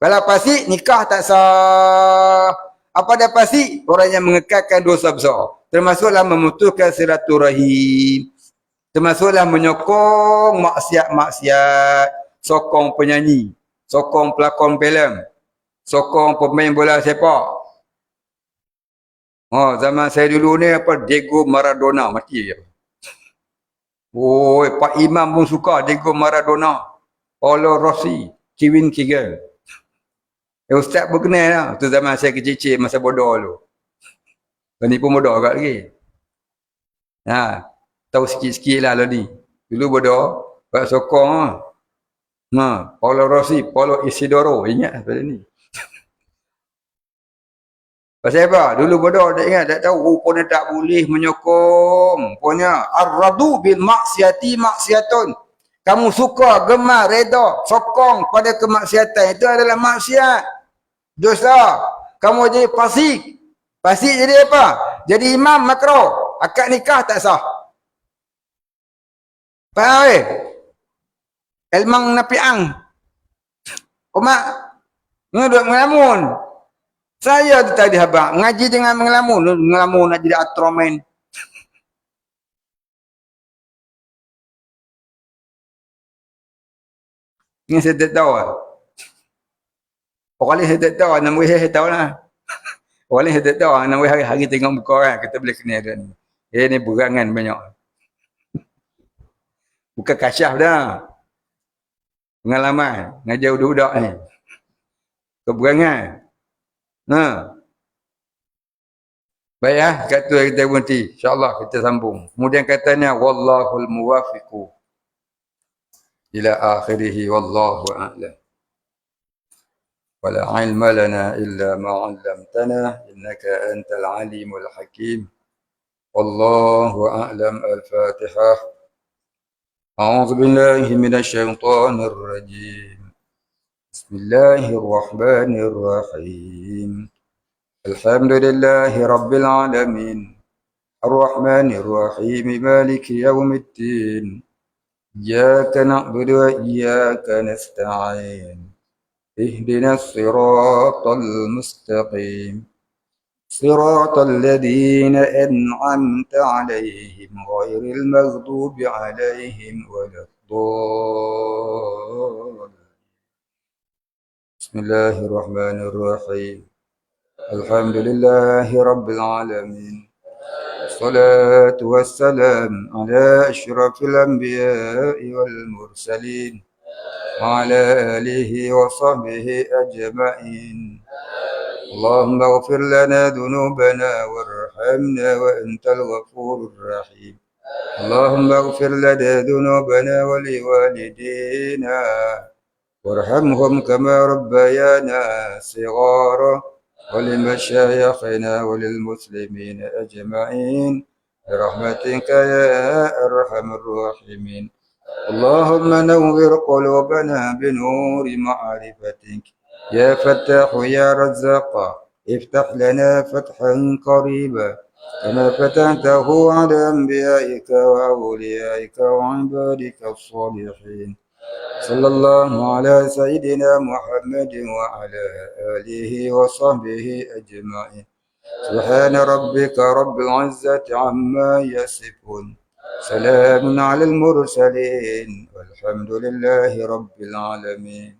Kalau fasik, nikah tak sah. Apa dia fasik? Orang yang mengekalkan dosa besar. Termasuklah memutuskan silaturahim. Termasuklah menyokong maksiat-maksiat. Sokong penyanyi. Sokong pelakon filem. Sokong pemain bola sepak. Zaman saya dulu ni Diego Maradona mati je. Pak Imam pun suka Diego Maradona. Paulo Rossi. Kevin Keegan. Ustaz pun kenal lah. Tu zaman saya kecil-kecil masa bodoh dulu. Ni pun bodoh agak lagi. Tahu sikit-sikit lah ni. Dulu bodoh. Buat sokong. Paulo Rossi. Paulo Isidoro. Ingat pada ni. Pasal apa? Dulu bodoh tak ingat. Tak tahu. Rupanya tak boleh menyokong. Rupanya. Ar-radu bil maksiati maksiatun. Kamu suka, gemar, reda, sokong pada kemaksiatan. Itu adalah maksiat. Dosa. Kamu jadi fasik. Fasik jadi apa? Jadi imam makro. Akad nikah tak sah. Faham eh? Elmang napiang. Umat ngeduk ngelamun. Saya tu tadi habaq ngaji dengan ngelamun nak jadi atromen. Ni saya tak tahu. Orang lain saya tak tahu, nama saya tahu lah. Orang lain saya tak tahu, nama hari tengok muka orang kita boleh kenal dia ni. Dia ni berangan banyak. Bukan kasyaf dah. Pengalaman ngajar budak-budak ni. Keberangan. Nah. Baik ah, kat tu kita berhenti. Insya-Allah kita sambung. Kemudian katanya wallahul muwaffiqu ila akhirih wallahu a'lam. Wala ilma lana illa ma 'allamtana innaka antal alimul hakim. Wallahu a'lam. Al-Fatihah. A'udzu billahi minasy syaithanir rajim. Bismillahir rahmanir rahim. Alhamdulillahi rabbil alamin. Ar-Rahmanir Rahim. Maliki yaumiddin. Iyyaka na'budu wa iyyaka nasta'in. Ihdinas siratal mustaqim. Siratal ladzina an'amta 'alaihim ghairil maghdubi 'alaihim waladdallin. Bismillahirrahmanirrahim. Alhamdulillahi rabbil alamin. الصلاة والسلام على أشرف الأنبياء والمرسلين وعلى آله وصحبه أجمعين. اللهم اغفر لنا ذنوبنا وارحمنا وأنت الغفور الرحيم. اللهم اغفر لنا ذنوبنا ولوالدينا وارحمهم كما ربيانا صغارا ولمشايخنا وللمسلمين أجمعين برحمتك يا أرحم الراحمين. اللهم نور قلوبنا بنور معرفتك يا فتاح يا رزاق. افتح لنا فتحا قريبا كما فتحته على أنبيائك وأوليائك وعبادك الصالحين. صلى الله على سيدنا محمد وعلى آله وصحبه أجمعين. سبحان ربك رب العزة عما يصفون. سلام على المرسلين والحمد لله رب العالمين.